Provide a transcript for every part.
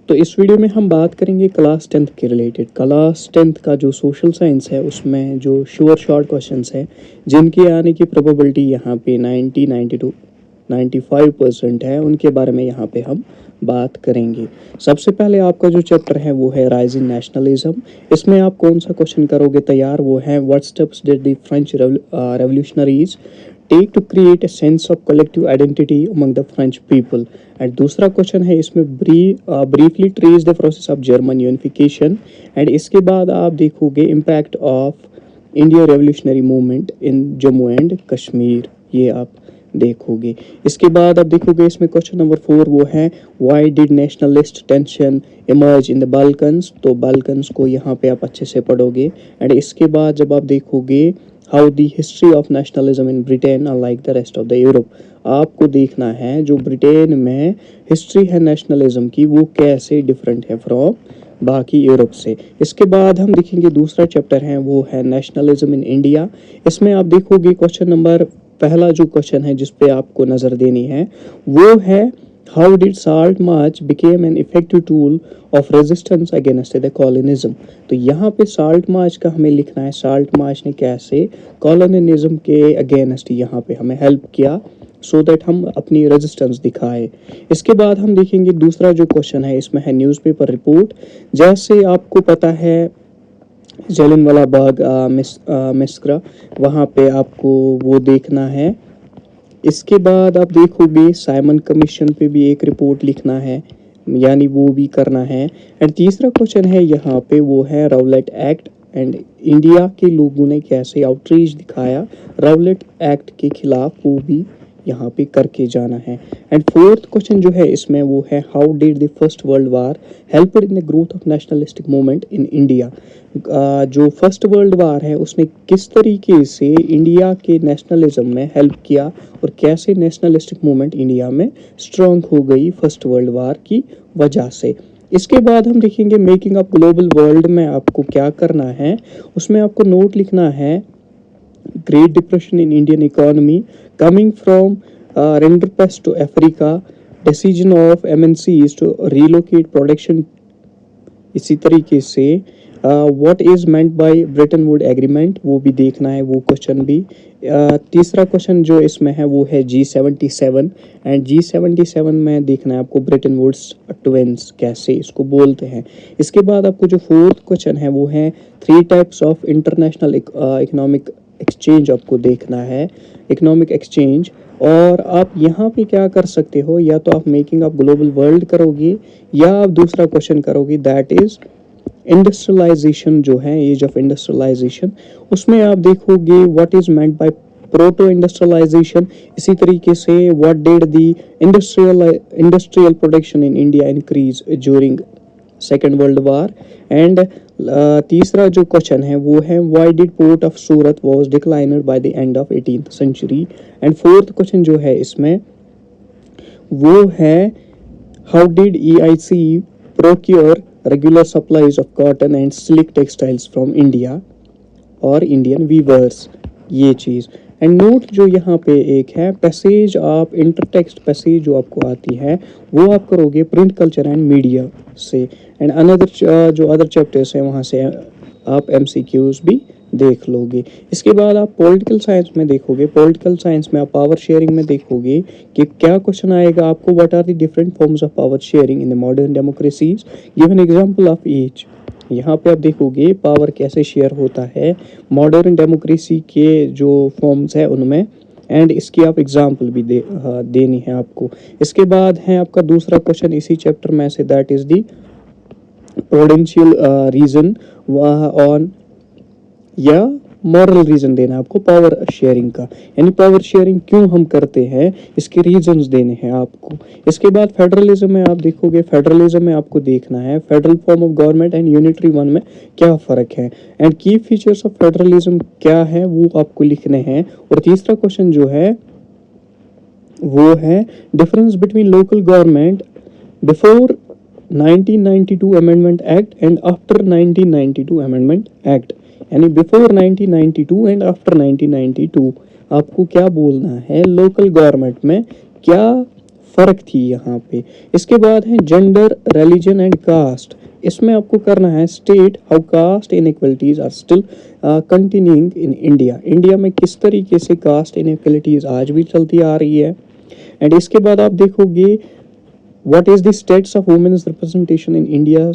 तो इस वीडियो में हम बात करेंगे क्लास 10th के रिलेटेड। क्लास 10th का जो सोशल साइंस है उसमें जो श्योर शॉर्ट क्वेश्चंस हैं जिनके आने की प्रोबेबिलिटी यहाँ पे 90, 92, 95% है, उनके बारे में यहाँ पे हम बात करेंगे। सबसे पहले आपका जो चैप्टर है वो है राइजिंग नेशनलिज्म। इसमें आप कौन सा क्वेश्चन करोगे तैयार, वो है what steps did the French revolutionaries take to create a sense of collective identity among the French people. And दूसरा क्वेश्चन है इसमें briefly trace the process of German unification. And इसके बाद आप देखोगे impact of India revolutionary movement in Jammu and Kashmir, ये आप देखोगे। इसके बाद आप देखोगे इसमें क्वेश्चन नंबर 4 वो है why did nationalist tension emerge in the Balkans. तो बाल्कन्स को यहाँ पे आप अच्छे से पढ़ोगे। एंड इसके बाद जब आप देखोगे how the history of nationalism in Britain are like the rest of the Europe, आपको देखना है जो ब्रिटेन में हिस्ट्री है नेशनलिज्म की वो कैसे डिफरेंट है फ्रॉम बाकी यूरोप से। इसके बाद हम देखेंगे दूसरा चैप्टर है वो है नेशनलिज्म इन इंडिया। इसमें आप देखोगे क्वेश्चन नंबर पहला जो क्वेश्चन है जिस पे आपको नज़र देनी है वो है how did salt march became an effective tool of resistance against the colonialism. तो यहाँ पे साल्ट मार्च का हमें लिखना है साल्ट मार्च ने कैसे कॉलोनिज्म के अगेंस्ट यहाँ पे हमें हेल्प किया, सो दैट हम अपनी रेजिस्टेंस दिखाए। इसके बाद हम देखेंगे दूसरा जो क्वेश्चन है इसमें है न्यूज़पेपर रिपोर्ट। जैसे आपको पता है जालियनवाला बाग मैस्कर, वहाँ पे आपको वो देखना है। इसके बाद आप देखोगे साइमन कमीशन पे भी एक रिपोर्ट लिखना है, यानी वो भी करना है। एंड तीसरा क्वेश्चन है यहाँ पे वो है राउलेट एक्ट एंड इंडिया के लोगों ने कैसे आउटरीच दिखाया राउलेट एक्ट के खिलाफ, वो भी यहाँ पे करके जाना है। एंड फोर्थ क्वेश्चन जो है इसमें वो है how did the first world war help in the growth of nationalistic movement in India. जो फर्स्ट वर्ल्ड वार है उसने किस तरीके से इंडिया के नेशनलिज्म में हेल्प किया और कैसे नेशनलिस्टिक मूवमेंट इंडिया में स्ट्रांग हो गई फर्स्ट वर्ल्ड वार की वजह से। इसके बाद हम देखेंगे मेकिंग अप ग्लोबल वर्ल्ड में आपको क्या करना है, उसमें आपको नोट लिखना है Great Depression in Indian economy, coming from rinderpest to Africa, decision of MNCs to relocate production। इसी तरीके से what is meant by Bretton Woods Agreement, वो भी देखना है, वो क्वेश्चन भी। तीसरा क्वेश्चन जो इसमें है वो है G77 एंड G77 में देखना है आपको ब्रिटेन वुड्स ट्विंस कैसे इसको बोलते हैं। इसके बाद आपको जो फोर्थ क्वेश्चन है वो है 3 types of international economic exchange आपको देखना है, इकोनॉमिक एक्सचेंज। और आप यहाँ पे क्या कर सकते हो, या तो आप मेकिंग अप ग्लोबल वर्ल्ड करोगे या आप दूसरा क्वेश्चन करोगे दैट इज इंडस्ट्रियलाइजेशन जो है, एज ऑफ इंडस्ट्रियलाइजेशन। उसमें आप देखोगे what is meant by proto industrialisation. इसी तरीके से what did the industrial production in India increase during second world war. And तीसरा जो क्वेश्चन है वो है why did port of Surat was declined by the end of 18th century. And fourth question जो है इसमें वो है how did EIC procure regular supplies of cotton and silk textiles from India और इंडियन वीवर्स, ये चीज़। एंड नोट जो यहाँ पे एक है पैसेज, आप इंटरटेक्स्ट पैसेज जो आपको आती है वो आप करोगे प्रिंट कल्चर एंड मीडिया से। एंड अनदर जो अदर चैप्टर्स हैं वहाँ से आप MCQs भी देख लोगे। इसके बाद आप पॉलिटिकल साइंस में देखोगे, पॉलिटिकल साइंस में आप पावर शेयरिंग में देखोगे कि क्या क्वेश्चन आएगा आपको, what are the different forms of power sharing in the modern democracies, give an example of each. यहाँ पे आप देखोगे पावर कैसे शेयर होता है मॉडर्न डेमोक्रेसी के जो फॉर्म्स है उनमें, एंड इसकी आप एग्जांपल भी देनी है आपको। इसके बाद है आपका दूसरा क्वेश्चन इसी चैप्टर में से that is the prudential reason on या मॉरल रीजन देना है आपको पावर शेयरिंग का, यानी पावर शेयरिंग क्यों हम करते हैं इसके रीजंस देने हैं आपको। इसके बाद फेडरलिज्म में आप देखोगे, फेडरलिज्म में आपको देखना है federal form of government and unitary one में क्या फ़र्क है, एंड की फीचर्स ऑफ फेडरलिज्म क्या है वो आपको लिखने हैं। और तीसरा क्वेश्चन जो है वो है difference between local government before 1992 amendment act and after 1992 amendment act, यानी बिफोर 1992 एंड आफ्टर 1992 आपको क्या बोलना है, लोकल गवर्नमेंट में क्या फ़र्क थी यहाँ पे। इसके बाद है जेंडर, रिलीजन एंड कास्ट। इसमें आपको करना है state how caste inequalities are still continuing in India. India में किस तरीके से कास्ट इनइक्वलिटीज़ आज भी चलती आ रही है। एंड इसके बाद आप देखोगे what is the status of women's representation in India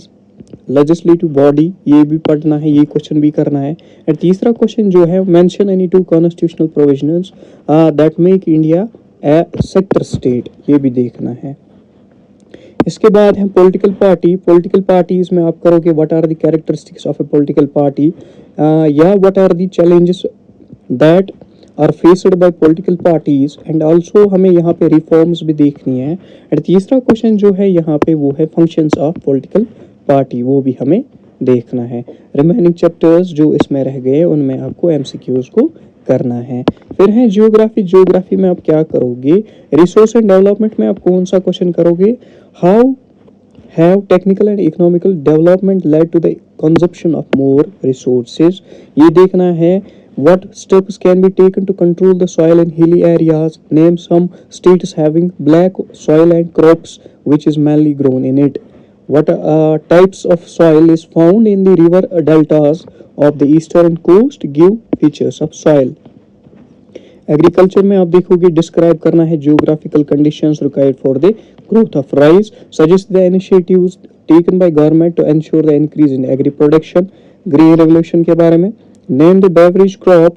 legislative body, ये भी पढ़ना है, ये क्वेश्चन भी करना है। एंड तीसरा क्वेश्चन जो है mention any two constitutional provisions that make India A sector state, ये भी देखना है। इसके बाद है पॉलिटिकल पार्टी। पॉलिटिकल पार्टीज में आप करोगे what are the characteristics of a political party या what are the challenges that are faced by political parties. And also हमें यहाँ पे रिफॉर्म्स भी देखनी है। एंड तीसरा क्वेश्चन जो है यहाँ पे वो है फंक्शंस ऑफ पॉलिटिकल पार्टी, वो भी हमें देखना है। रिमेनिंग चैप्टर्स जो इसमें रह गए उनमें आपको एमसीक्यूज को करना है। फिर है ज्योग्राफी। ज्योग्राफी में आप क्या करोगे, रिसोर्स एंड डेवलपमेंट में आप कौन सा क्वेश्चन करोगे, how have technical and economical development led to the consumption of more resources, ये देखना है। What steps can be taken to control the soil in hilly areas? Name some states having black soil and crops which is mainly grown in it. What types of soil is found in the river deltas of the eastern coast? Give features of soil. Agriculture में आप देखोगे describe करना है geographical conditions required for the growth of rice, suggest the initiatives taken by government to ensure the increase in agri production, green revolution के बारे में। Name the beverage crop,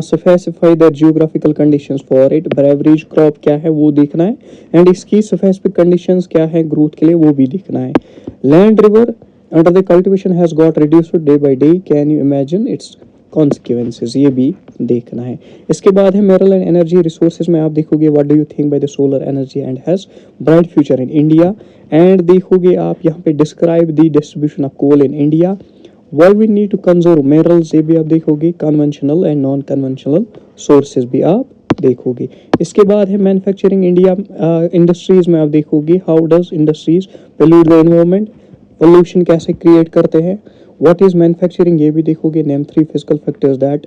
specify the geographical conditions for it. Beverage crop क्या है वो देखना है and इसकी specific conditions क्या है ग्रोथ के लिए वो भी देखना है। Land river under the cultivation has got reduced day by day, can you imagine it's consequences, ये भी देखना है। इसके बाद है मिनरल एंड एनर्जी रिसोर्सेज में आप देखोगे what do you think by the solar energy and has bright future in India. And देखोगे आप यहाँ पे describe the distribution of coal in India, why we need to conserve minerals, ये भी आप देखोगे। Conventional and non conventional sources भी आप देखोगे। इसके बाद है मैन्युफैक्चरिंग इंडिया। इंडस्ट्रीज में आप देखोगे how does industries pollute the environment, pollution कैसे क्रिएट करते हैं। व्हाट इज मैन्युफैक्चरिंग, ये भी देखोगे। Name three physical factors that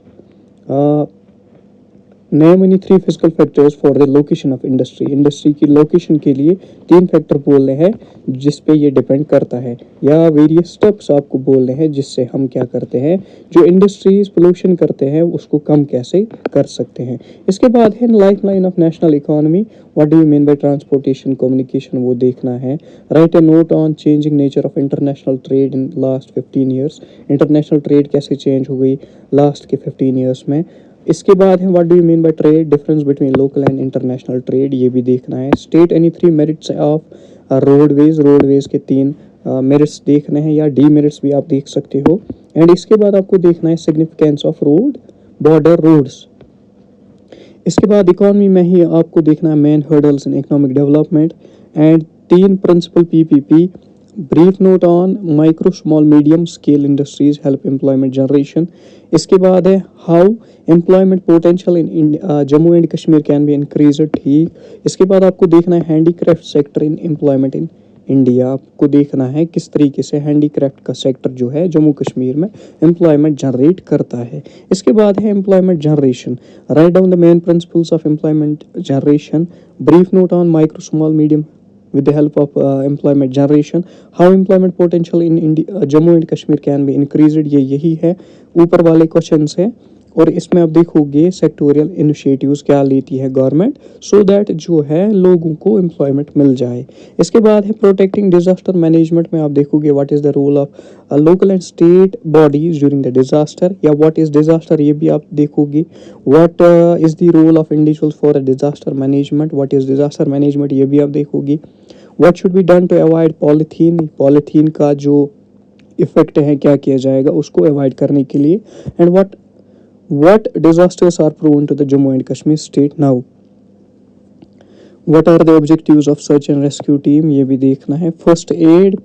name any three physical factors for the location of industry. Industry की लोकेशन के लिए तीन फैक्टर बोलने हैं जिस पे ये डिपेंड करता है, या वेरियस स्टेप्स आपको बोलने हैं जिससे हम क्या करते हैं, जो इंडस्ट्रीज पोल्यूशन करते हैं उसको कम कैसे कर सकते हैं। इसके बाद है life line of national economy, what do you mean by transportation communication, वो देखना है। Right A note on changing nature of international trade in last 15 years. International trade कैसे चेंज हो गई लास्ट के 15 ईयर्स में। इसके बाद है what do you mean by trade, difference between local and international trade, ये भी देखना है। State any three merits of roadways, roadways के तीन मेरिट्स देखने हैं या डी मेरिट्स भी आप देख सकते हो। एंड इसके बाद आपको देखना है significance of road border roads. इसके बाद इकोनॉमी में ही आपको देखना है main hurdles in economic development and तीन principal PPP. Brief note on micro small medium scale industries help employment generation. इसके बाद है how employment potential in Jammu and Kashmir can be increase, ठीक। इसके बाद आपको देखना है handicraft sector in employment in India, आपको देखना है किस तरीके से हैंडीक्राफ्ट का सेक्टर जो है जम्मू कश्मीर में एम्प्लॉयमेंट जनरेट करता है। इसके बाद है employment generation, write down the main principles of employment generation. Brief note on micro small medium with the help of employment generation, how employment potential in India, Jammu and Kashmir can be increased, ये यही है ऊपर वाले questions हैं। और इसमें आप देखोगे सेक्टोरियल इनिशिएटिव्स क्या लेती है गवर्नमेंट सो दैट जो है लोगों को एम्प्लॉयमेंट मिल जाए। इसके बाद है प्रोटेक्टिंग डिजास्टर मैनेजमेंट में आप देखोगे what is the role of local and state bodies during the disaster, या व्हाट इज डिजास्टर, ये भी आप देखोगे। What is the role of individuals for a disaster management, what is disaster management, ये भी आप देखोगे। What should be done to avoid polythene, polythene का जो इफेक्ट है क्या किया जाएगा उसको अवॉइड करने के लिए। And what disasters are prone to the Jammu and Kashmir state now, what are the objectives of search and rescue team, ये भी देखना है। फर्स्ट एड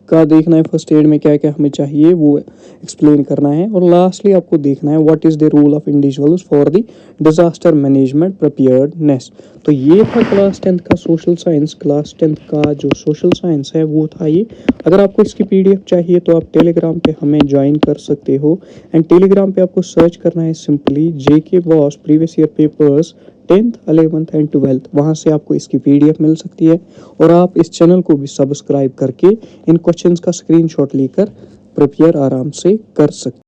का देखना है, फर्स्ट एड में क्या क्या हमें चाहिए वो एक्सप्लेन करना है। और लास्टली आपको देखना है what is the role of individuals for the disaster management preparedness. तो ये था क्लास 10th का सोशल साइंस। क्लास 10th का जो सोशल साइंस है वो था ये। अगर आपको इसकी पीडीएफ चाहिए तो आप टेलीग्राम पे हमें ज्वाइन कर सकते हो। एंड टेलीग्राम पे आपको सर्च करना है simply JK Boss previous year papers 10th 11th and 12th, वहाँ से आपको इसकी PDF मिल सकती है। और आप इस चैनल को भी सब्सक्राइब करके इन क्वेश्चंस का स्क्रीनशॉट लेकर प्रिपेयर आराम से कर सकते हैं।